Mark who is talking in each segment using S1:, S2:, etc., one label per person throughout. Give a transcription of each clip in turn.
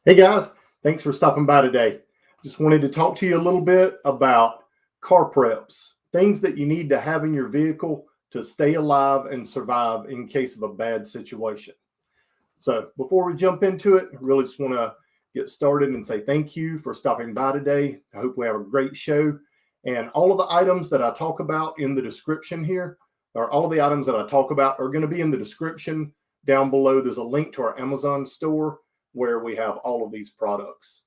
S1: Hey guys, thanks for stopping by today. Just wanted to talk to you a little bit about car preps, things that you need to have in your vehicle to stay alive and survive in case of a bad situation. So before we jump into it, I really just want to get started and say thank you for stopping by today. I hope we have a great show. And all of the items that I talk about in the description here, or all of the items that I talk about are going to be in the description down below. There's a link to our Amazon store where we have all of these products.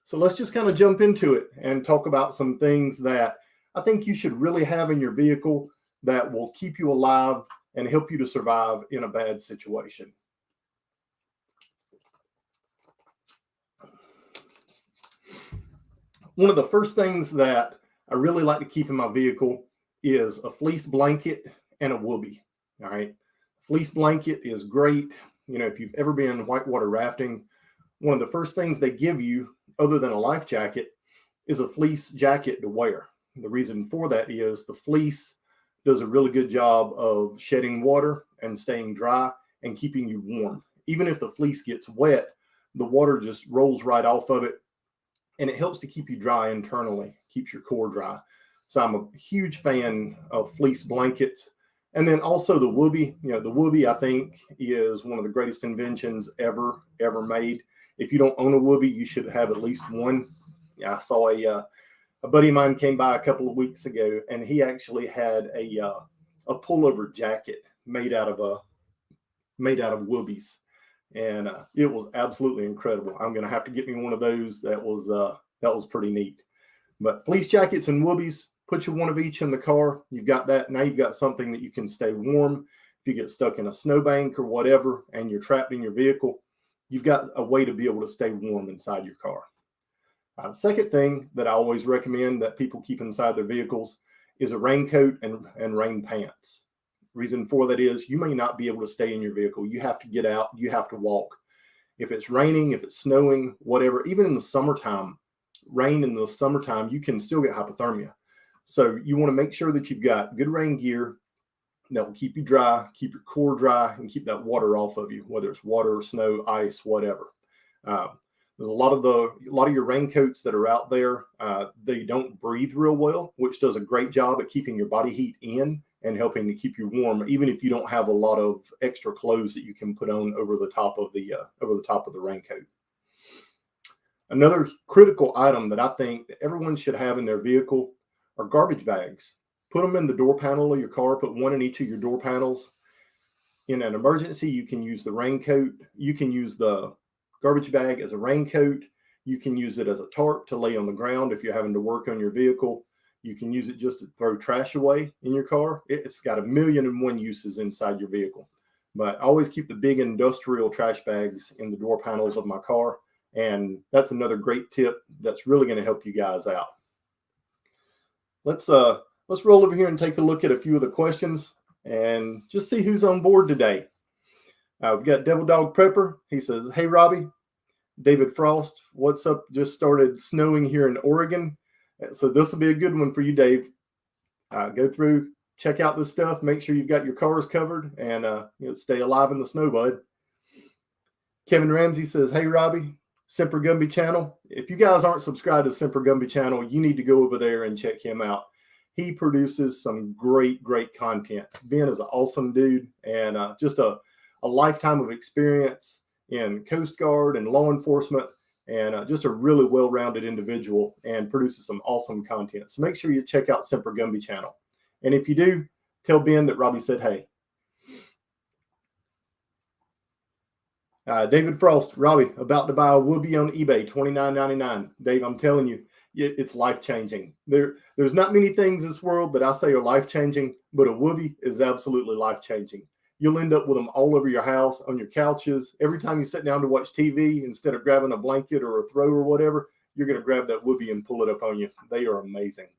S1: So let's just kind of jump into it and talk about some things that I think you should really have in your vehicle that will keep you alive and help you to survive in a bad situation. One of the first things that I really like to keep in my vehicle is a fleece blanket and a Woobie. All right. Fleece blanket is great. You know, if you've ever been whitewater rafting, one of the first things they give you, other than a life jacket, is a fleece jacket to wear. The reason for that is the fleece does a really good job of shedding water and staying dry and keeping you warm. Even if the fleece gets wet, the water just rolls right off of it, and it helps to keep you dry internally, keeps your core dry. So I'm a huge fan of fleece blankets. And then also the Woobie. You know, the Woobie, I think, is one of the greatest inventions ever made. If you don't own a Woobie, you should have at least one. I saw a buddy of mine came by a couple of weeks ago, and he actually had a pullover jacket made out of Woobies, and it was absolutely incredible. I'm going to have to get me one of those. That was pretty neat. But fleece jackets and Woobies, put you one of each in the car. You've got that. Now you've got something that you can stay warm. If you get stuck in a snowbank or whatever, and you're trapped in your vehicle, you've got a way to be able to stay warm inside your car. The second thing that I always recommend that people keep inside their vehicles is a raincoat and rain pants. Reason for that is you may not be able to stay in your vehicle. You have to get out. You have to walk. If it's raining, if it's snowing, whatever, even in the summertime, rain in the summertime, you can still get hypothermia. So you want to make sure that you've got good rain gear that will keep you dry, keep your core dry, and keep that water off of you, whether it's water, snow, ice, whatever. There's a lot of your raincoats that are out there. They don't breathe real well, which does a great job at keeping your body heat in and helping to keep you warm, even if you don't have a lot of extra clothes that you can put on over the top of the raincoat. Another critical item that I think that everyone should have in their vehicle are garbage bags. Put them in the door panel of your car. Put one in each of your door panels. In an emergency, you can use the raincoat. You can use the garbage bag as a raincoat. You can use it as a tarp to lay on the ground if you're having to work on your vehicle. You can use it just to throw trash away in your car. It's got 1,000,001 uses inside your vehicle. But I always keep the big industrial trash bags in the door panels of my car. And that's another great tip that's really going to help you guys out. Let's roll over here and take a look at a few of the questions and just see who's on board today. We've got Devil Dog Prepper. He says, "Hey, Robbie." David Frost, "What's up? Just started snowing here in Oregon." So this will be a good one for you, Dave. Go through, check out this stuff. Make sure you've got your cars covered and stay alive in the snow, bud. Kevin Ramsey says, "Hey, Robbie, Semper Gumby channel. If you guys aren't subscribed to Semper Gumby channel, you need to go over there and check him out. He produces some great content. Ben is an awesome dude and just a lifetime of experience in Coast Guard and law enforcement, and just a really well-rounded individual, and produces some awesome content. So make sure you check out Semper Gumby channel. And if you do, tell Ben that Robbie said hey. David Frost, "Robbie, about to buy a Woobie on eBay, $29.99. Dave, I'm telling you, it's life-changing. There's not many things in this world that I say are life-changing, but a Woobie is absolutely life-changing. You'll end up with them all over your house, on your couches. Every time you sit down to watch TV, instead of grabbing a blanket or a throw or whatever, you're going to grab that Woobie and pull it up on you. They are amazing."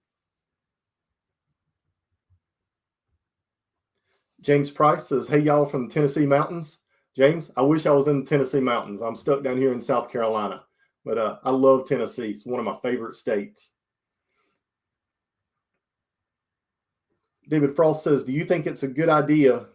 S1: James Price says, "Hey, y'all from the Tennessee mountains." James, I wish I was in the Tennessee mountains. I'm stuck down here in South Carolina, but I love Tennessee. It's one of my favorite states. David Frost says, "Do you think it's a good idea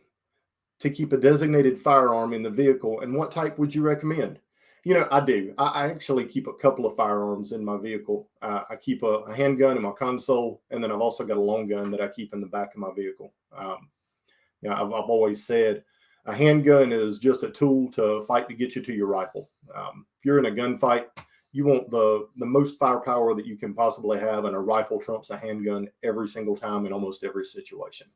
S1: to keep a designated firearm in the vehicle, and what type would you recommend?" I do. I actually keep a couple of firearms in my vehicle. I keep a handgun in my console, and then I've also got a long gun that I keep in the back of my vehicle. I've always said a handgun is just a tool to fight to get you to your rifle. If you're in a gunfight, you want the most firepower that you can possibly have, and a rifle trumps a handgun every single time in almost every situation.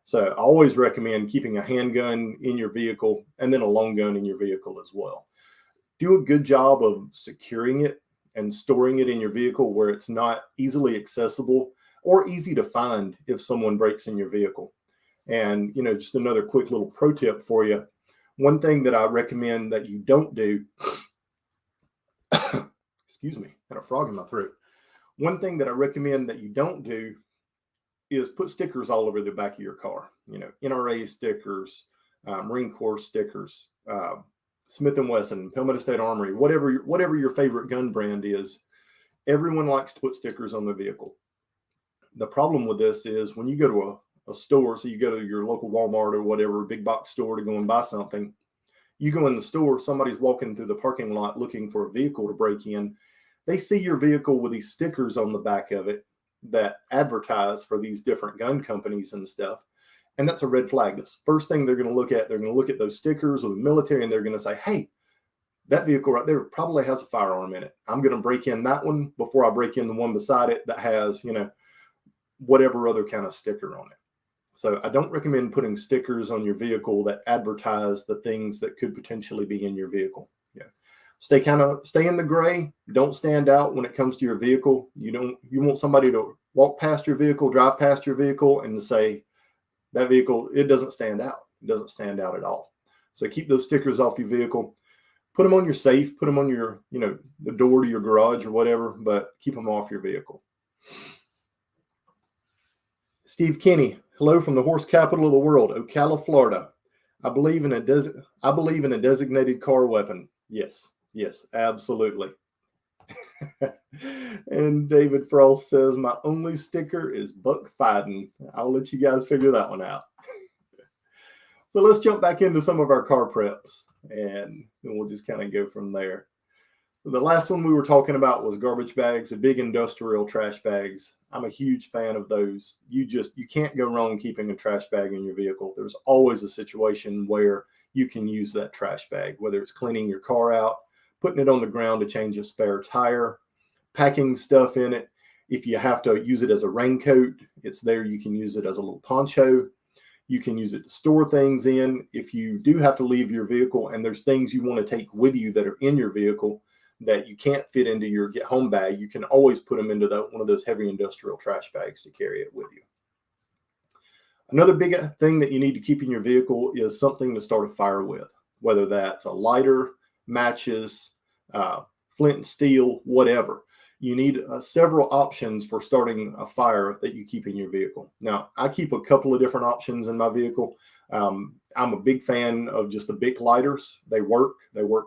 S1: So I always recommend keeping a handgun in your vehicle and then a long gun in your vehicle as well. Do a good job of securing it and storing it in your vehicle where it's not easily accessible or easy to find if someone breaks in your vehicle. And, just another quick little pro tip for you. One thing that I recommend that you don't do, excuse me, got a frog in my throat. One thing that I recommend that you don't do is put stickers all over the back of your car. NRA stickers, Marine Corps stickers, Smith & Wesson, Palmetto State Armory, whatever your favorite gun brand is. Everyone likes to put stickers on their vehicle. The problem with this is when you go to a store, so you go to your local Walmart or whatever big box store to go and buy something, you go in the store, somebody's walking through the parking lot looking for a vehicle to break in. They see your vehicle with these stickers on the back of it that advertise for these different gun companies and stuff. And that's a red flag. That's the first thing they're going to look at. They're going to look at those stickers with the military, and they're going to say, hey, that vehicle right there probably has a firearm in it. I'm going to break in that one before I break in the one beside it that has, whatever other kind of sticker on it. So I don't recommend putting stickers on your vehicle that advertise the things that could potentially be in your vehicle. Stay in the gray. Don't stand out when it comes to your vehicle. You want somebody to walk past your vehicle, drive past your vehicle, and say that vehicle, it doesn't stand out. It doesn't stand out at all. So keep those stickers off your vehicle. Put them on your safe. Put them on your, the door to your garage or whatever, but keep them off your vehicle. Steve Kinney, hello from the horse capital of the world, Ocala, Florida. I believe in a designated car weapon. Yes, absolutely. And David Frost says, my only sticker is buck fighting. I'll let you guys figure that one out. So let's jump back into some of our car preps, and then we'll just kind of go from there. The last one we were talking about was garbage bags, the big industrial trash bags. I'm a huge fan of those. You can't go wrong keeping a trash bag in your vehicle. There's always a situation where you can use that trash bag, whether it's cleaning your car out, putting it on the ground to change a spare tire, packing stuff in it. If you have to use it as a raincoat, it's there. You can use it as a little poncho. You can use it to store things in. If you do have to leave your vehicle and there's things you want to take with you that are in your vehicle that you can't fit into your get home bag, you can always put them into one of those heavy industrial trash bags to carry it with you. Another big thing that you need to keep in your vehicle is something to start a fire with, whether that's a lighter, matches, flint and steel, whatever. You need several options for starting a fire that you keep in your vehicle. Now, I keep a couple of different options in my vehicle. I'm a big fan of just the Bic lighters. They work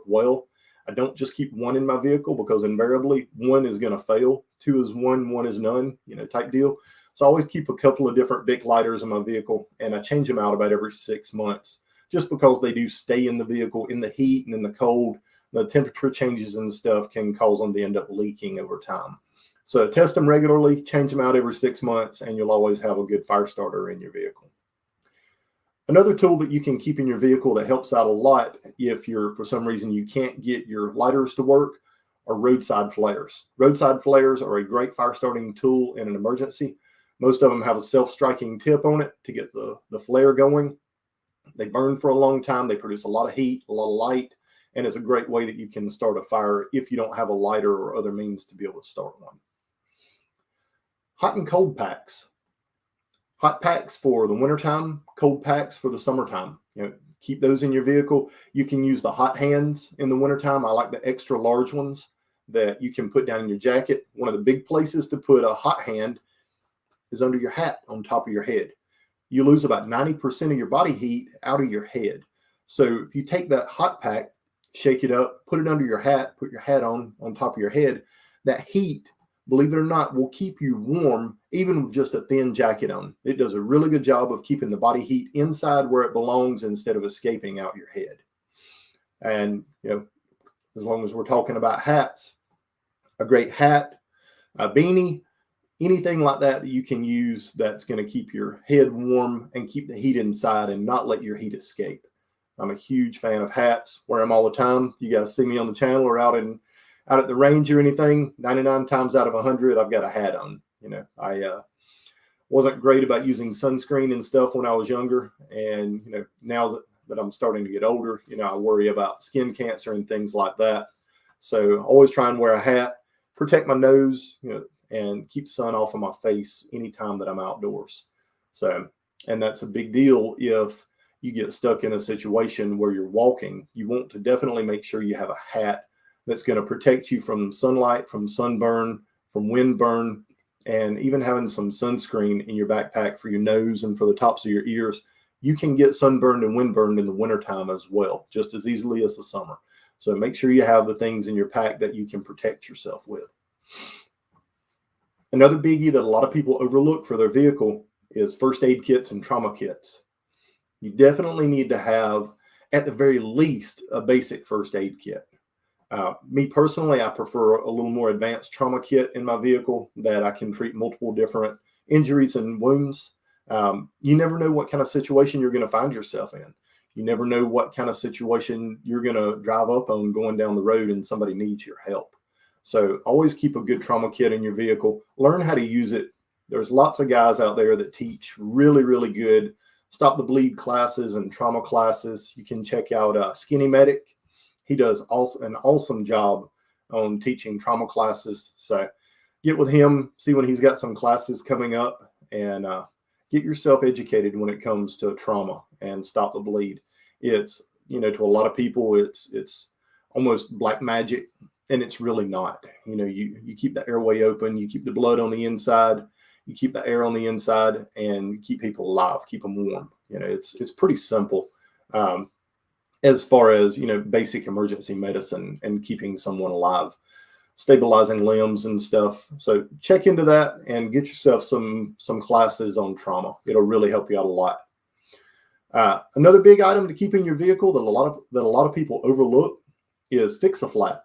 S1: well. I don't just keep one in my vehicle because invariably one is going to fail. Two is one is none, type deal. So I always keep a couple of different Bic lighters in my vehicle, and I change them out about every 6 months just because they do stay in the vehicle in the heat and in the cold. The temperature changes and stuff can cause them to end up leaking over time. So test them regularly, change them out every 6 months, and you'll always have a good fire starter in your vehicle. Another tool that you can keep in your vehicle that helps out a lot if for some reason you can't get your lighters to work are roadside flares. Roadside flares are a great fire starting tool in an emergency. Most of them have a self-striking tip on it to get the flare going. They burn for a long time. They produce a lot of heat, a lot of light, and it's a great way that you can start a fire if you don't have a lighter or other means to be able to start one. Hot and cold packs. Hot packs for the wintertime, cold packs for the summertime. Keep those in your vehicle. You can use the hot hands in the wintertime. I like the extra large ones that you can put down in your jacket. One of the big places to put a hot hand is under your hat on top of your head. You lose about 90% of your body heat out of your head. So if you take that hot pack, shake it up, put it under your hat, put your hat on top of your head, that heat, believe it or not, will keep you warm even with just a thin jacket on. It does a really good job of keeping the body heat inside where it belongs instead of escaping out your head. And, the as long as we're talking about hats, a great hat, a beanie, anything like that that you can use that's going to keep your head warm and keep the heat inside and not let your heat escape. I'm a huge fan of hats, wear them all the time. You guys see me on the channel or out at the range or anything, 99 times out of 100, I've got a hat on. You know, I wasn't great about using sunscreen and stuff when I was younger. And, you know, now that I'm starting to get older, you know, I worry about skin cancer and things like that. So always try and wear a hat, protect my nose, you know, and keep sun off of my face anytime that I'm outdoors. So, and that's a big deal if you get stuck in a situation where you're walking. You want to definitely make sure you have a hat that's going to protect you from sunlight, from sunburn, from windburn, and even having some sunscreen in your backpack for your nose and for the tops of your ears. You can get sunburned and windburned in the wintertime as well, just as easily as the summer. So make sure you have the things in your pack that you can protect yourself with. Another biggie that a lot of people overlook for their vehicle is first aid kits and trauma kits. You definitely need to have, at the very least, a basic first aid kit. Me personally, I prefer a little more advanced trauma kit in my vehicle that I can treat multiple different injuries and wounds. You never know what kind of situation you're going to find yourself in. You never know what kind of situation you're going to drive up on going down the road and somebody needs your help. So always keep a good trauma kit in your vehicle. Learn how to use it. There's lots of guys out there that teach really, really good stop the bleed classes and trauma classes. You can check out Skinny Medic. He does also an awesome job on teaching trauma classes. So get with him, see when he's got some classes coming up, and get yourself educated when it comes to trauma and stop the bleed. It's, you know, to a lot of people, it's almost black magic, and it's really not. You know, you keep the airway open, you keep the blood on the inside, you keep the air on the inside, and you keep people alive, keep them warm. You know, it's pretty simple as far as, you know, basic emergency medicine and keeping someone alive, stabilizing limbs and stuff. So check into that and get yourself some classes on trauma. It'll really help you out a lot. Another big item to keep in your vehicle that a lot of people overlook is Fix-A-Flat.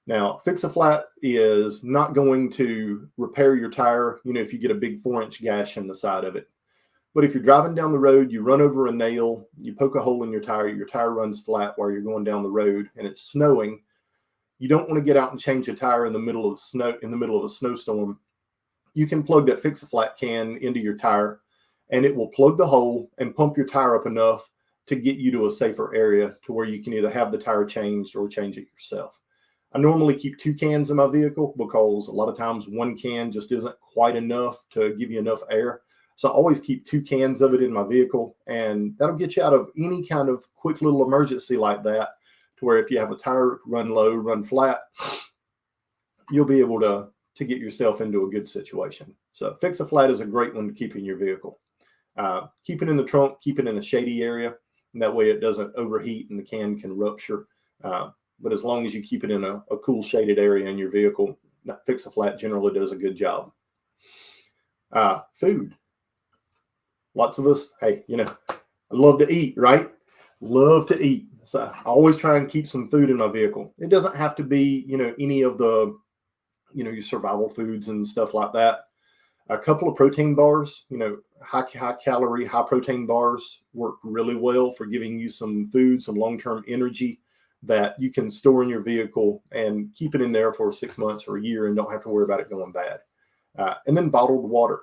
S1: Now, Fix-A-Flat is not going to repair your tire, you know, if you get a big 4-inch gash in the side of it. But if you're driving down the road, you run over a nail, you poke a hole in your tire runs flat while you're going down the road and it's snowing, you don't want to get out and change a tire in the middle of a snowstorm. You can plug that Fix-A-Flat can into your tire and it will plug the hole and pump your tire up enough to get you to a safer area to where you can either have the tire changed or change it yourself. I normally keep 2 cans in my vehicle because a lot of times 1 can just isn't quite enough to give you enough air. So I always keep 2 cans of it in my vehicle, and that'll get you out of any kind of quick little emergency like that, to where if you have a tire run low, run flat, you'll be able to get yourself into a good situation. So Fix-A-Flat is a great one to keep in your vehicle. Keep it in the trunk, keep it in a shady area, and that way it doesn't overheat and the can rupture. But as long as you keep it in a cool shaded area in your vehicle, Fix-A-Flat generally does a good job. Food. Lots of us, hey, you know, I love to eat, right? Love to eat. So I always try and keep some food in my vehicle. It doesn't have to be, you know, any of the, you know, your survival foods and stuff like that. A couple of protein bars, you know, high calorie, high protein bars work really well for giving you some food, some long-term energy that you can store in your vehicle and keep it in there for 6 months or a year and don't have to worry about it going bad. And then bottled water.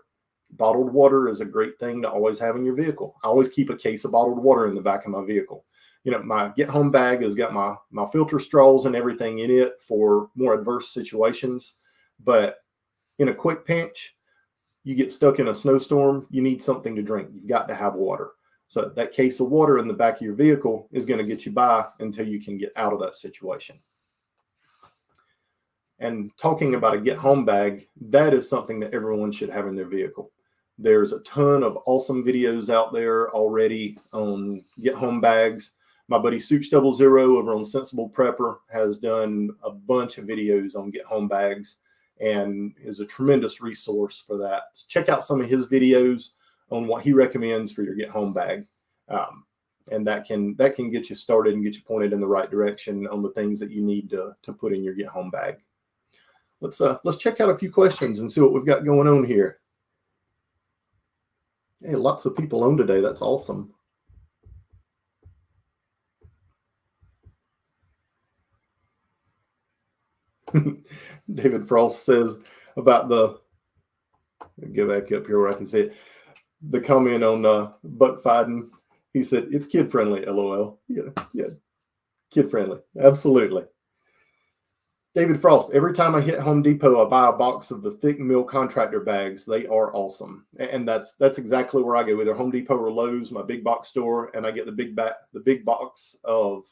S1: Bottled water is a great thing to always have in your vehicle. I always keep a case of bottled water in the back of my vehicle. You know, my get home bag has got my filter straws and everything in it for more adverse situations. But in a quick pinch, you get stuck in a snowstorm, you need something to drink. You've got to have water. So that case of water in the back of your vehicle is going to get you by until you can get out of that situation. And talking about a get home bag, that is something that everyone should have in their vehicle. There's a ton of awesome videos out there already on get home bags. My buddy Such00 over on Sensible Prepper has done a bunch of videos on get home bags and is a tremendous resource for that. So check out some of his videos on what he recommends for your get home bag. And that can get you started and get you pointed in the right direction on the things that you need to put in your get home bag. Let's check out a few questions and see what we've got going on here. Hey, lots of people on today. That's awesome. David Frost says about get back up here where I can see it. The comment on buck fighting. He said, it's kid friendly, LOL. Yeah, kid friendly. Absolutely. David Frost, every time I hit Home Depot, I buy a box of the thick mill contractor bags. They are awesome. And that's exactly where I go, either Home Depot or Lowe's, my big box store, and I get the big box of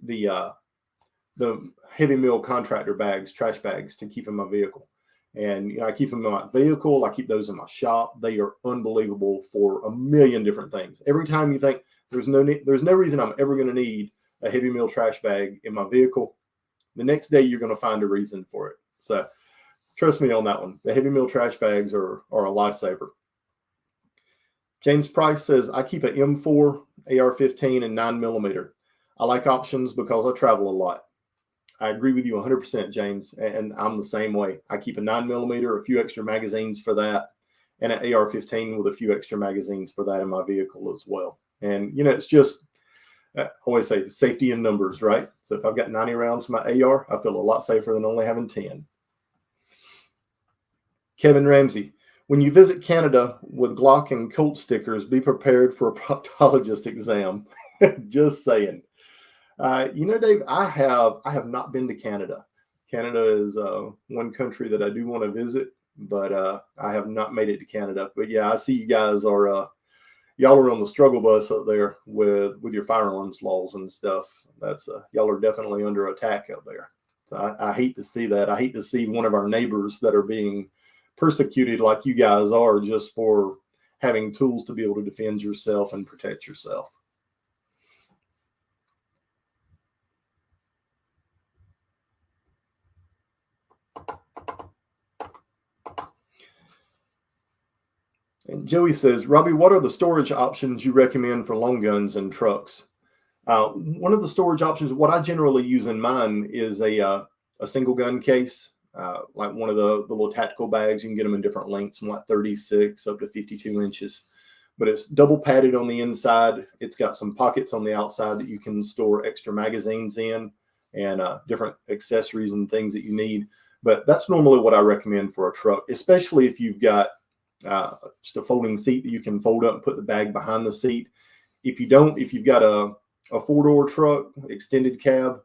S1: the heavy mill contractor bags, trash bags to keep in my vehicle. And I keep them in my vehicle. I keep those in my shop. They are unbelievable for a million different things. Every time you think there's no reason I'm ever going to need a heavy mill trash bag in my vehicle, the next day you're going to find a reason for it. So trust me on that one. The heavy mill trash bags are a lifesaver. James Price says, I keep an M4, AR-15, and 9mm. I like options because I travel a lot. I agree with you 100%, James, and I'm the same way. I keep a 9mm, a few extra magazines for that, and an AR-15 with a few extra magazines for that in my vehicle as well. And, it's just, I always say safety in numbers, right? So if I've got 90 rounds for my AR, I feel a lot safer than only having 10. Kevin Ramsey, when you visit Canada with Glock and Colt stickers, be prepared for a proctologist exam. Just saying. Dave, I have not been to Canada. Canada is one country that I do want to visit, but I have not made it to Canada. But yeah, I see you guys are y'all are on the struggle bus up there with your firearms laws and stuff. That's y'all are definitely under attack up there. So I hate to see that. I hate to see one of our neighbors that are being persecuted like you guys are just for having tools to be able to defend yourself and protect yourself. And Joey says, Robbie, what are the storage options you recommend for long guns and trucks? One of the storage options, what I generally use in mine is a single gun case, like one of the little tactical bags. You can get them in different lengths, from like 36 up to 52 inches. But it's double padded on the inside. It's got some pockets on the outside that you can store extra magazines in and different accessories and things that you need. But that's normally what I recommend for a truck, especially if you've got just a folding seat that you can fold up and put the bag behind the seat. If you've got a 4-door truck, extended cab,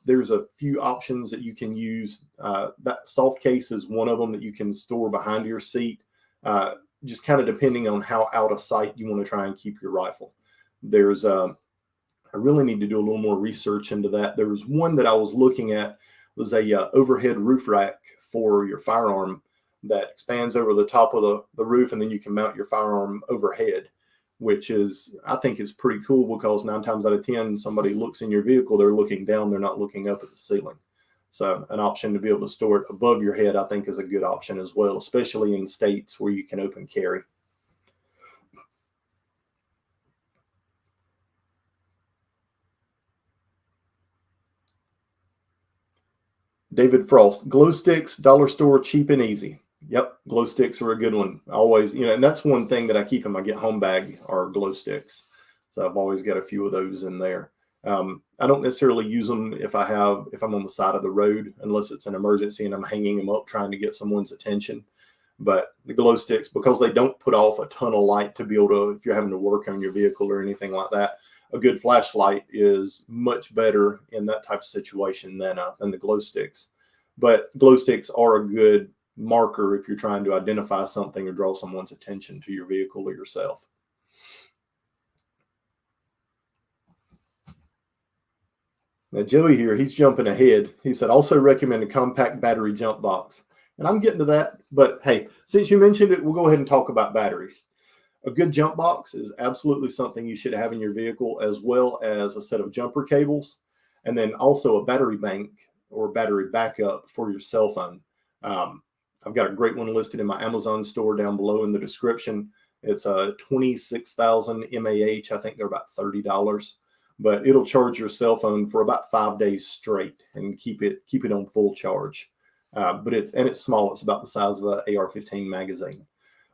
S1: there's a few options that you can use. That soft case is one of them that you can store behind your seat, just kind of depending on how out of sight you want to try and keep your rifle. I really need to do a little more research into that. There was one that I was looking at, was a overhead roof rack for your firearm that expands over the top of the roof, and then you can mount your firearm overhead, which I think is pretty cool because 9 times out of 10, somebody looks in your vehicle, they're looking down, they're not looking up at the ceiling. So an option to be able to store it above your head, I think, is a good option as well, especially in states where you can open carry. David Frost, glow sticks, dollar store, cheap and easy. Yep, glow sticks are a good one. Always, and that's one thing that I keep in my get home bag are glow sticks. So I've always got a few of those in there. I don't necessarily use them if I'm on the side of the road, unless it's an emergency and I'm hanging them up trying to get someone's attention. But the glow sticks, because they don't put off a ton of light to be able to, if you're having to work on your vehicle or anything like that, a good flashlight is much better in that type of situation than the glow sticks. But glow sticks are a good marker if you're trying to identify something or draw someone's attention to your vehicle or yourself. Now, Joey here, he's jumping ahead. He said, also recommend a compact battery jump box. And I'm getting to that. But hey, since you mentioned it, we'll go ahead and talk about batteries. A good jump box is absolutely something you should have in your vehicle, as well as a set of jumper cables, and then also a battery bank or battery backup for your cell phone. I've got a great one listed in my Amazon store down below in the description. It's a 26,000 mAh. I think they're about $30, but it'll charge your cell phone for about 5 days straight and keep it on full charge. But it's small. It's about the size of an AR-15 magazine.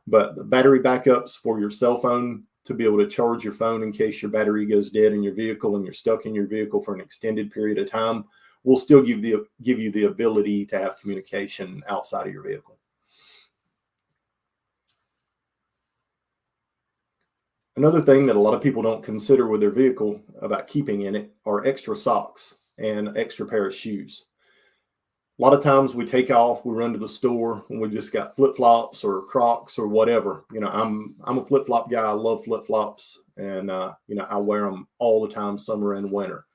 S1: But the battery backups for your cell phone to be able to charge your phone in case your battery goes dead in your vehicle and you're stuck in your vehicle for an extended period of time will still give you the ability to have communication outside of your vehicle. Another thing that a lot of people don't consider with their vehicle about keeping in it are extra socks and extra pair of shoes. A lot of times we take off, we run to the store, and we just got flip-flops or Crocs or whatever. I'm a flip-flop guy. I love flip-flops, and I wear them all the time, summer and winter.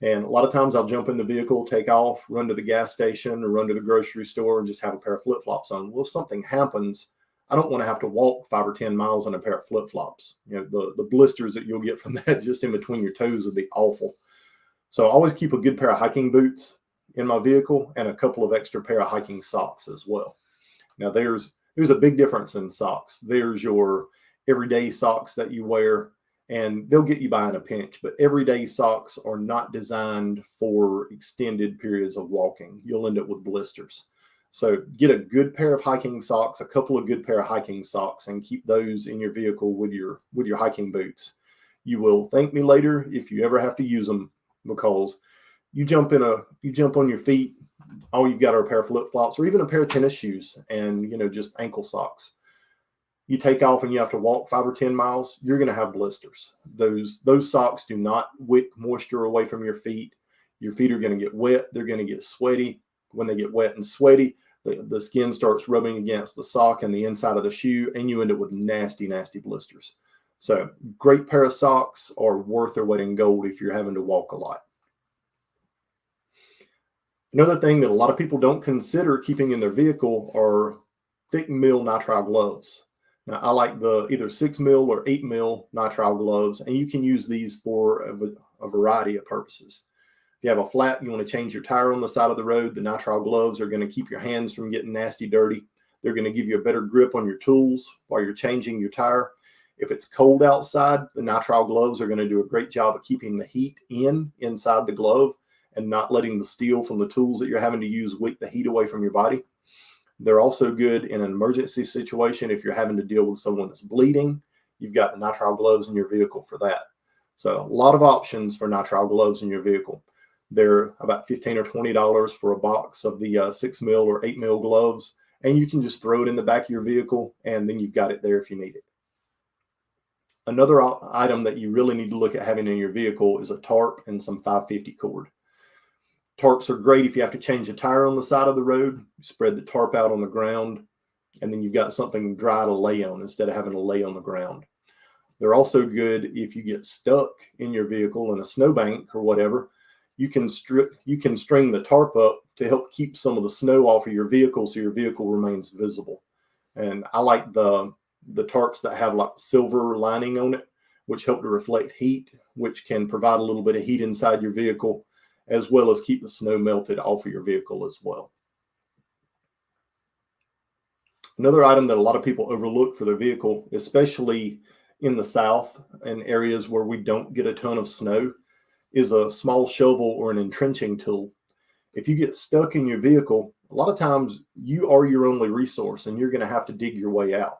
S1: And a lot of times I'll jump in the vehicle, take off, run to the gas station or run to the grocery store and just have a pair of flip-flops on. Well, if something happens, I don't want to have to walk 5 or 10 miles in a pair of flip-flops. The blisters that you'll get from that just in between your toes would be awful. So I always keep a good pair of hiking boots in my vehicle and a couple of extra pair of hiking socks as well. Now there's a big difference in socks. There's your everyday socks that you wear, and they'll get you by in a pinch, but everyday socks are not designed for extended periods of walking. You'll end up with blisters. So get a good pair of hiking socks, a couple of good pair of hiking socks, and keep those in your vehicle with your hiking boots. You will thank me later if you ever have to use them, because you jump on your feet, all you've got are a pair of flip-flops or even a pair of tennis shoes and just ankle socks. You take off and you have to walk 5 or 10 miles, you're going to have blisters. Those socks do not wick moisture away from your feet. Your feet are going to get wet. They're going to get sweaty. When they get wet and sweaty, the skin starts rubbing against the sock and the inside of the shoe, and you end up with nasty, nasty blisters. So great pair of socks are worth their weight in gold if you're having to walk a lot. Another thing that a lot of people don't consider keeping in their vehicle are thick mil nitrile gloves. Now, I like the either 6 mil or 8 mil nitrile gloves, and you can use these for a variety of purposes. If you have a flat, you want to change your tire on the side of the road, the nitrile gloves are going to keep your hands from getting nasty dirty. They're going to give you a better grip on your tools while you're changing your tire. If it's cold outside, the nitrile gloves are going to do a great job of keeping the heat inside the glove and not letting the steel from the tools that you're having to use wick the heat away from your body. They're also good in an emergency situation. If you're having to deal with someone that's bleeding, you've got the nitrile gloves in your vehicle for that. So a lot of options for nitrile gloves in your vehicle. They're about $15 or $20 for a box of the 6 mil or 8 mil gloves, and you can just throw it in the back of your vehicle, and then you've got it there if you need it. Another item that you really need to look at having in your vehicle is a tarp and some 550 cord. Tarps are great if you have to change a tire on the side of the road. You spread the tarp out on the ground, and then you've got something dry to lay on instead of having to lay on the ground. They're also good if you get stuck in your vehicle in a snowbank or whatever. You can string the tarp up to help keep some of the snow off of your vehicle so your vehicle remains visible. And I like the tarps that have like silver lining on it, which help to reflect heat, which can provide a little bit of heat inside your vehicle, as well as keep the snow melted off of your vehicle as well. Another item that a lot of people overlook for their vehicle, especially in the South and areas where we don't get a ton of snow, is a small shovel or an entrenching tool. If you get stuck in your vehicle, a lot of times you are your only resource and you're going to have to dig your way out.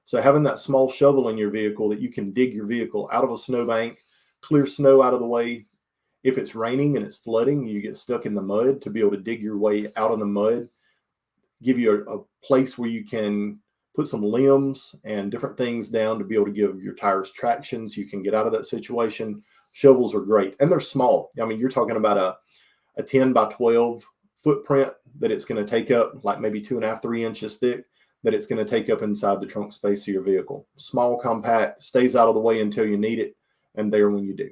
S1: So having that small shovel in your vehicle that you can dig your vehicle out of a snowbank, clear snow out of the way. If it's raining and it's flooding, you get stuck in the mud, to be able to dig your way out of the mud, give you a place where you can put some limbs and different things down to be able to give your tires traction so you can get out of that situation. Shovels are great, and they're small. I mean, you're talking about a 10 by 12 footprint that it's going to take up, like maybe 2.5, 3 inches thick, that it's going to take up inside the trunk space of your vehicle. Small, compact, stays out of the way until you need it, and there when you do.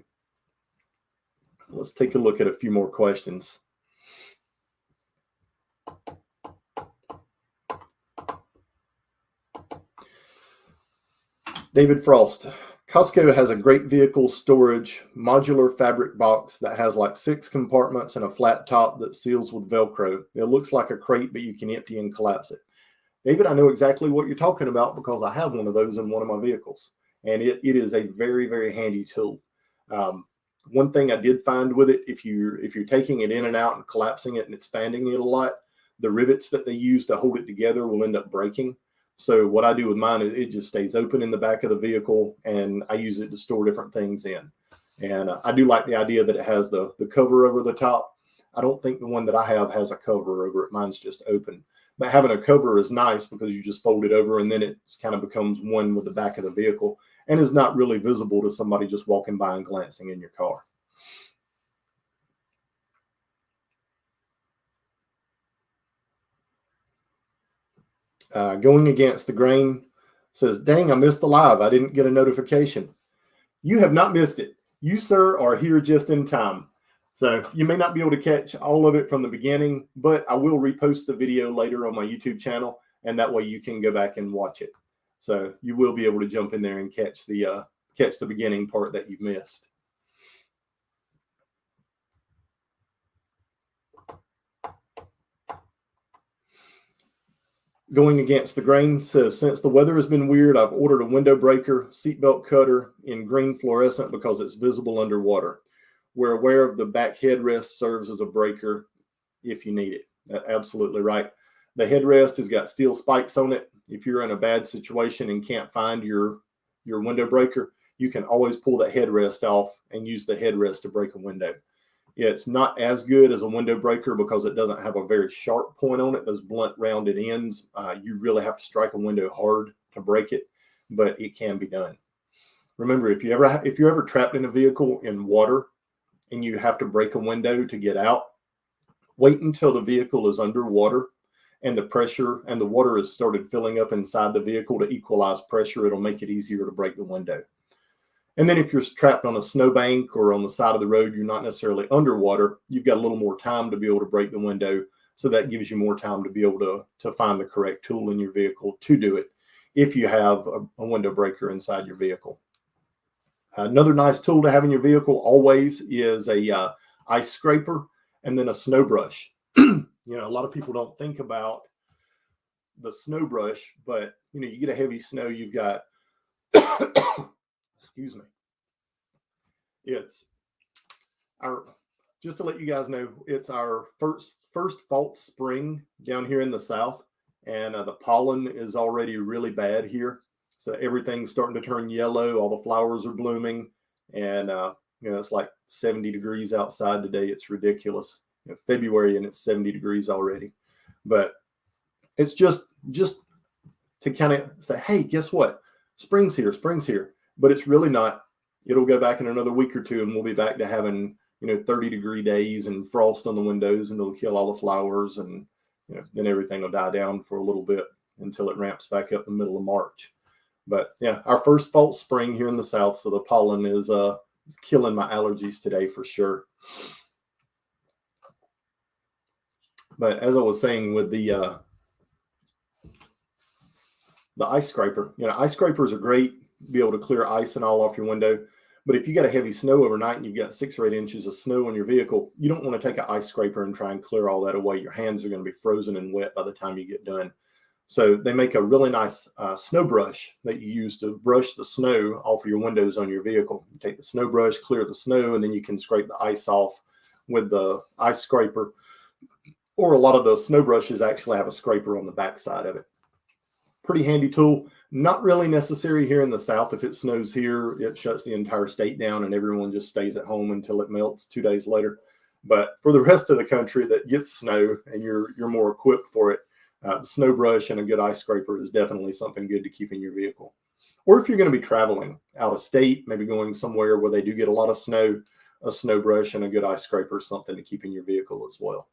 S1: Let's take a look at a few more questions. David Frost. Costco has a great vehicle storage modular fabric box that has like 6 compartments and a flat top that seals with Velcro. It looks like a crate, but you can empty and collapse it. David, I know exactly what you're talking about because I have one of those in one of my vehicles, and it is a very, very handy tool. One thing I did find with it, if you're taking it in and out and collapsing it and expanding it a lot, the rivets that they use to hold it together will end up breaking. So what I do with mine is it just stays open in the back of the vehicle, and I use it to store different things in. And I do like the idea that it has the cover over the top. I don't think the one that I have has a cover over it. Mine's just open. But having a cover is nice because you just fold it over and then it kind of becomes one with the back of the vehicle and is not really visible to somebody just walking by and glancing in your car. Going against the grain says, dang, I missed the live. I didn't get a notification. You have not missed it. You, sir, are here just in time. So you may not be able to catch all of it from the beginning, but I will repost the video later on my YouTube channel, and that way you can go back and watch it. So you will be able to jump in there and catch the beginning part that you missed. Going against the grain says, since the weather has been weird, I've ordered a window breaker, seatbelt cutter in green fluorescent because it's visible underwater. We're aware of the back headrest serves as a breaker if you need it. That's absolutely right. The headrest has got steel spikes on it. If you're in a bad situation and can't find your window breaker, you can always pull that headrest off and use the headrest to break a window. It's not as good as a window breaker because it doesn't have a very sharp point on it, those blunt rounded ends. You really have to strike a window hard to break it, but it can be done. Remember, if you're ever trapped in a vehicle in water and you have to break a window to get out, wait until the vehicle is underwater and the pressure and the water has started filling up inside the vehicle to equalize pressure. It'll make it easier to break the window. And then if you're trapped on a snowbank or on the side of the road, you're not necessarily underwater, you've got a little more time to be able to break the window. So that gives you more time to be able to find the correct tool in your vehicle to do it if you have a window breaker inside your vehicle. Another nice tool to have in your vehicle always is a ice scraper and then a snow brush. A lot of people don't think about the snow brush, but you get a heavy snow, you've got excuse me. It's just to let you guys know, it's our first false spring down here in the South, and the pollen is already really bad here. So everything's starting to turn yellow. All the flowers are blooming, and it's like 70 degrees outside today. It's ridiculous. February and it's 70 degrees already. But it's just to kind of say, hey, guess what? Spring's here. But it's really not. It'll go back in another week or two, and we'll be back to having 30-degree days and frost on the windows, and it'll kill all the flowers, and then everything will die down for a little bit until it ramps back up in the middle of March. But yeah, our first false spring here in the South, so the pollen is killing my allergies today for sure. But as I was saying with the ice scraper, ice scrapers are great, be able to clear ice and all off your window. But if you got a heavy snow overnight and you've got 6 or 8 inches of snow on your vehicle, you don't want to take an ice scraper and try and clear all that away. Your hands are going to be frozen and wet by the time you get done. So they make a really nice snow brush that you use to brush the snow off of your windows on your vehicle. You take the snow brush, clear the snow, and then you can scrape the ice off with the ice scraper. Or a lot of those snow brushes actually have a scraper on the back side of it. Pretty handy tool. Not really necessary here in the South. If it snows here, it shuts the entire state down and everyone just stays at home until it melts 2 days later. But for the rest of the country that gets snow and you're more equipped for it, the snow brush and a good ice scraper is definitely something good to keep in your vehicle. Or if you're going to be traveling out of state, maybe going somewhere where they do get a lot of snow, a snow brush and a good ice scraper is something to keep in your vehicle as well.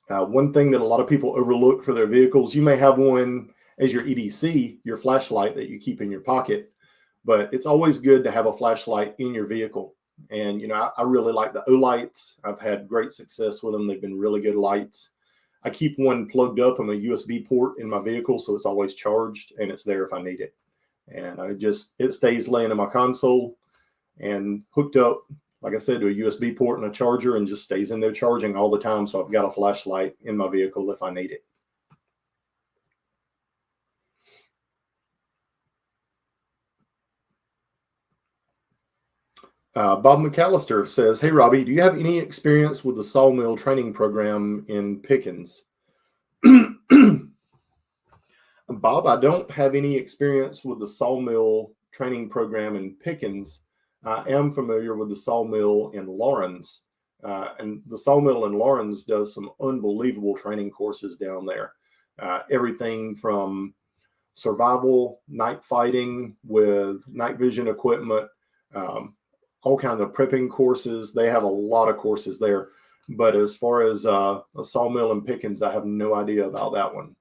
S1: One thing that a lot of people overlook for their vehicles, you may have one as your EDC, your flashlight that you keep in your pocket, but it's always good to have a flashlight in your vehicle. And, I really like the Olights. I've had great success with them. They've been really good lights. I keep one plugged up on a USB port in my vehicle, so it's always charged and it's there if I need it. And it stays laying in my console and hooked up like I said, to a USB port and a charger, and just stays in there charging all the time. So I've got a flashlight in my vehicle if I need it. Bob McAllister says, "Hey, Robbie, do you have any experience with the sawmill training program in Pickens?" Bob, I don't have any experience with the sawmill training program in Pickens. I am familiar with the sawmill in Lawrence. And the sawmill in Lawrence does some unbelievable training courses down there. Everything from survival, night fighting with night vision equipment, all kinds of prepping courses. They have a lot of courses there. But as far as a sawmill in Pickens, I have no idea about that one.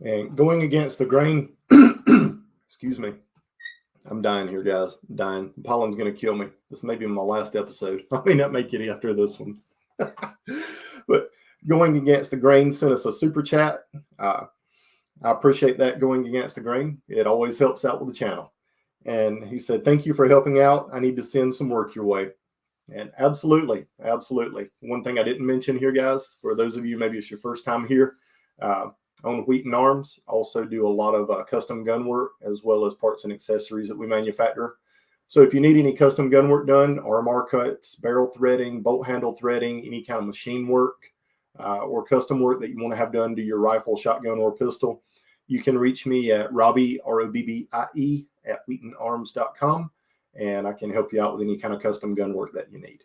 S1: And going against the grain, excuse me, I'm dying here, guys. I'm dying. Pollen's going to kill me. This may be my last episode. I may not make it after this one. But going against the grain sent us a super chat. I appreciate that, going against the grain. It always helps out with the channel. And he said, "Thank you for helping out. I need to send some work your way." And absolutely, absolutely. One thing I didn't mention here, guys, for those of you, maybe it's your first time here, own Wheaton Arms, also do a lot of custom gun work, as well as parts and accessories that we manufacture. So if you need any custom gun work done, RMR cuts, barrel threading, bolt handle threading, any kind of machine work, or custom work that you want to have done to your rifle, shotgun, or pistol, you can reach me at Robbie, Robbie, at WheatonArms.com, and I can help you out with any kind of custom gun work that you need.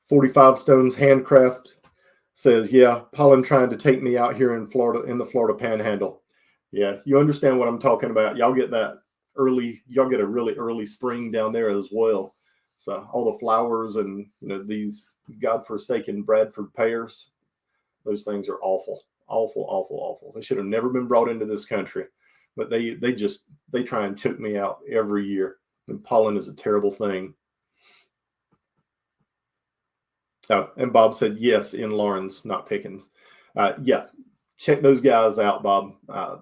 S1: 45 Stones Handcraft says, "Yeah, Pollen trying to take me out here in Florida, in the Florida Panhandle." Yeah, you understand what I'm talking about. Y'all get that early, y'all get a really early spring down there as well. So all the flowers and, you know, these godforsaken Bradford pears, those things are awful, awful, awful, awful. They should have never been brought into this country, but they try and choke me out every year. And pollen is a terrible thing. Oh, and Bob said, yes, in Lawrence, not Pickens. Yeah, check those guys out, Bob.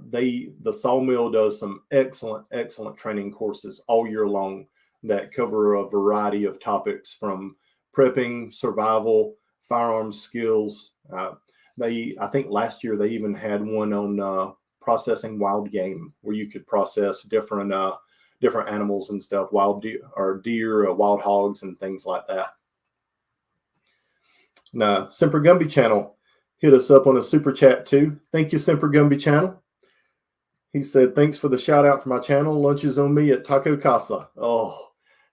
S1: The sawmill does some excellent, excellent training courses all year long that cover a variety of topics, from prepping, survival, firearms skills. I think last year they even had one on processing wild game, where you could process different animals and stuff, wild deer, wild hogs, and things like that. Now, Semper Gumby channel hit us up on a super chat too. Thank you, Semper Gumby channel. He said, "Thanks for the shout out for my channel. Lunch is on me at Taco Casa." Oh,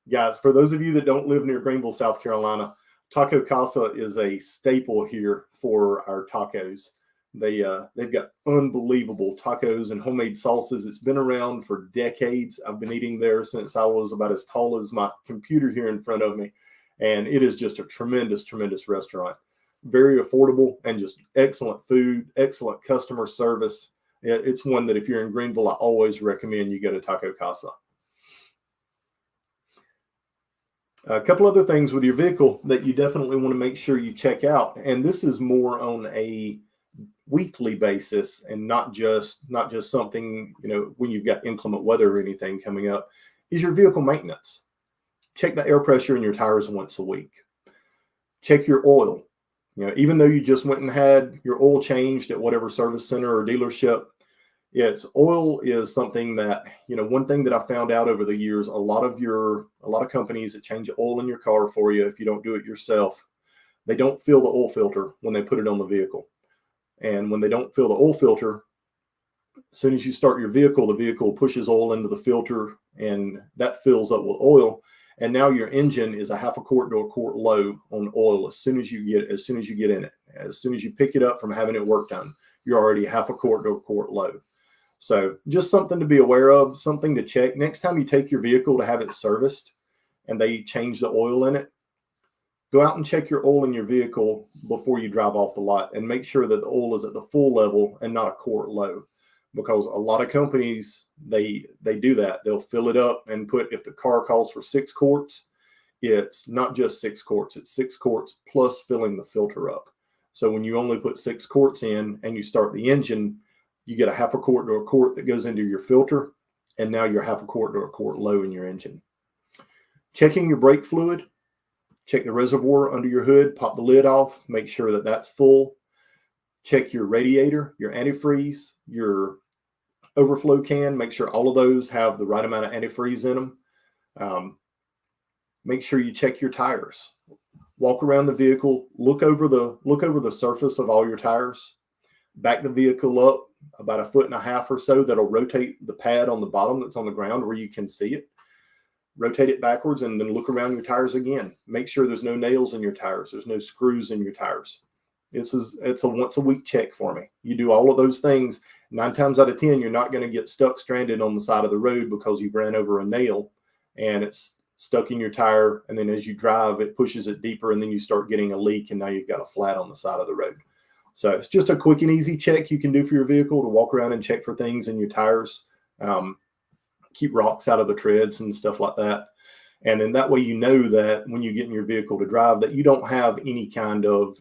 S1: guys, for those of you that don't live near Greenville, South Carolina, Taco Casa is a staple here for our tacos. They've got unbelievable tacos and homemade sauces. It's been around for decades. I've been eating there since I was about as tall as my computer here in front of me. And it is just a tremendous, tremendous restaurant. Very affordable and just excellent food, excellent customer service. It's one that if you're in Greenville, I always recommend you go to Taco Casa. A couple other things with your vehicle that you definitely want to make sure you check out. And this is more on a weekly basis and not just something, you know, when you've got inclement weather or anything coming up, is your vehicle maintenance. Check the air pressure in your tires once a week. Check your oil. You know, even though you just went and had your oil changed at whatever service center or dealership, oil is something that, you know, one thing that I found out over the years, a lot of companies that change oil in your car for you, if you don't do it yourself, they don't fill the oil filter when they put it on the vehicle. And when they don't fill the oil filter, as soon as you start your vehicle, the vehicle pushes oil into the filter and that fills up with oil. And now your engine is a half a quart to a quart low on oil as soon as you get in it. As soon as you pick it up from having it work done, you're already half a quart to a quart low. So just something to be aware of, something to check. Next time you take your vehicle to have it serviced and they change the oil in it, go out and check your oil in your vehicle before you drive off the lot and make sure that the oil is at the full level and not a quart low. because a lot of companies, they do that. They'll fill it up and put, if the car calls for 6 quarts, it's not just 6 quarts, it's 6 quarts plus filling the filter up. So when you only put 6 quarts in and you start the engine, you get a half a quart to a quart that goes into your filter, and now you're half a quart to a quart low in your engine. Checking your brake fluid, check the reservoir under your hood, pop the lid off, make sure that that's full. Check your radiator, your antifreeze, your overflow can, make sure all of those have the right amount of antifreeze in them. Make sure you check your tires. Walk around the vehicle, look over the surface of all your tires, back the vehicle up about 1.5 feet or so. That'll rotate the pad on the bottom that's on the ground where you can see it. Rotate it backwards and then look around your tires again. Make sure there's no nails in your tires. There's no screws in your tires. It's a once a week check for me. You do all of those things. 9 times out of 10, you're not going to get stuck stranded on the side of the road because you ran over a nail and it's stuck in your tire. And then as you drive, it pushes it deeper and then you start getting a leak and now you've got a flat on the side of the road. So it's just a quick and easy check you can do for your vehicle, to walk around and check for things in your tires. Keep rocks out of the treads and stuff like that. And then that way, you know that when you get in your vehicle to drive, that you don't have any kind of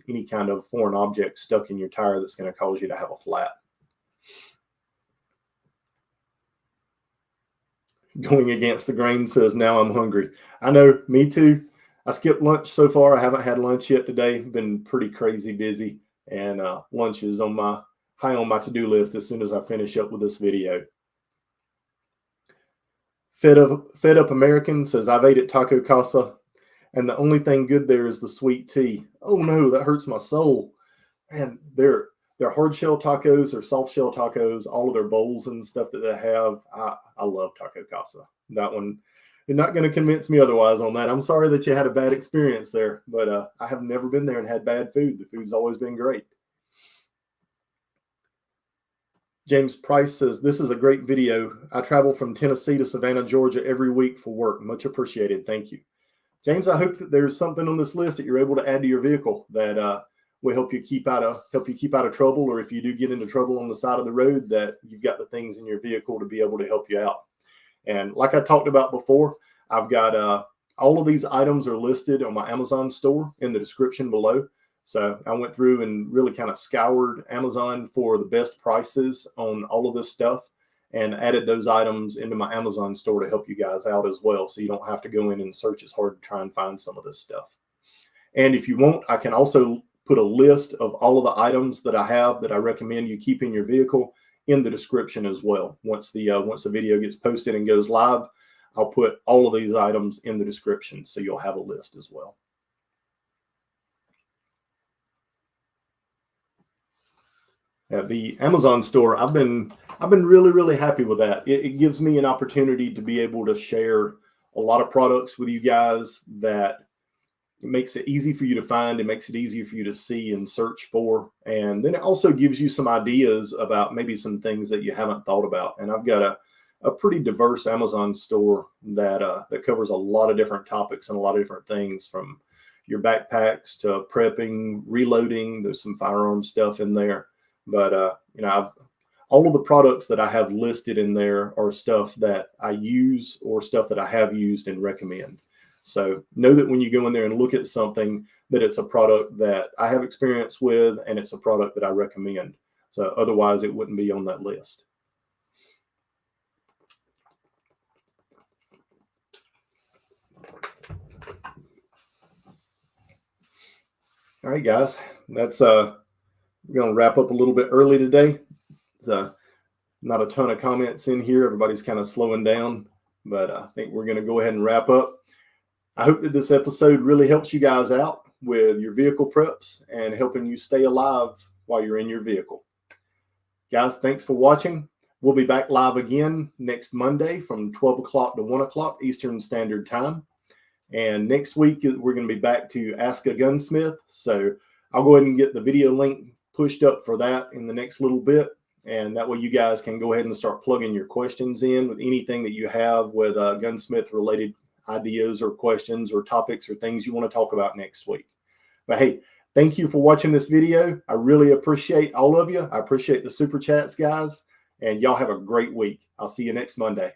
S1: foreign object stuck in your tire that's going to cause you to have a flat. Going against the grain says, now I'm hungry. I know, me too. I skipped lunch so far. I haven't had lunch yet today. Been pretty crazy busy, and lunch is high on my to-do list as soon as I finish up with this video. Fed Up American says, I've ate at Taco Casa, and the only thing good there is the sweet tea. Oh no, that hurts my soul. And they're hard shell tacos or soft shell tacos, all of their bowls and stuff that they have. I love Taco Casa. That one, you're not going to convince me otherwise on that. I'm sorry that you had a bad experience there, but I have never been there and had bad food. The food's always been great. James Price says, this is a great video. I travel from Tennessee to Savannah, Georgia every week for work. Much appreciated. Thank you. James, I hope that there's something on this list that you're able to add to your vehicle that will help you keep out of trouble, or if you do get into trouble on the side of the road, that you've got the things in your vehicle to be able to help you out. And like I talked about before, I've got all of these items are listed on my Amazon store in the description below. So I went through and really kind of scoured Amazon for the best prices on all of this stuff and added those items into my Amazon store to help you guys out as well, so you don't have to go in and search as hard to try and find some of this stuff. And if you want, I can also put a list of all of the items that I have that I recommend you keep in your vehicle in the description as well. Once the video gets posted and goes live, I'll put all of these items in the description, so you'll have a list as well. At the Amazon store, I've been really, really happy with that. It gives me an opportunity to be able to share a lot of products with you guys that it makes it easy for you to find. It makes it easier for you to see and search for. And then it also gives you some ideas about maybe some things that you haven't thought about. And I've got a pretty diverse Amazon store that covers a lot of different topics and a lot of different things, from your backpacks to prepping, reloading. There's some firearms stuff in there. But, all of the products that I have listed in there are stuff that I use or stuff that I have used and recommend. So know that when you go in there and look at something, that it's a product that I have experience with and it's a product that I recommend. So otherwise it wouldn't be on that list. All right, guys, that's we're going to wrap up a little bit early today. It's not a ton of comments in here. Everybody's kind of slowing down, but I think we're going to go ahead and wrap up. I hope that this episode really helps you guys out with your vehicle preps and helping you stay alive while you're in your vehicle. Guys, thanks for watching. We'll be back live again next Monday from 12 o'clock to 1 o'clock Eastern Standard Time. And next week, we're going to be back to Ask a Gunsmith. So I'll go ahead and get the video link pushed up for that in the next little bit. And that way you guys can go ahead and start plugging your questions in with anything that you have with gunsmith related ideas or questions or topics or things you want to talk about next week. But hey, thank you for watching this video. I really appreciate all of you. I appreciate the super chats, guys. And y'all have a great week. I'll see you next Monday.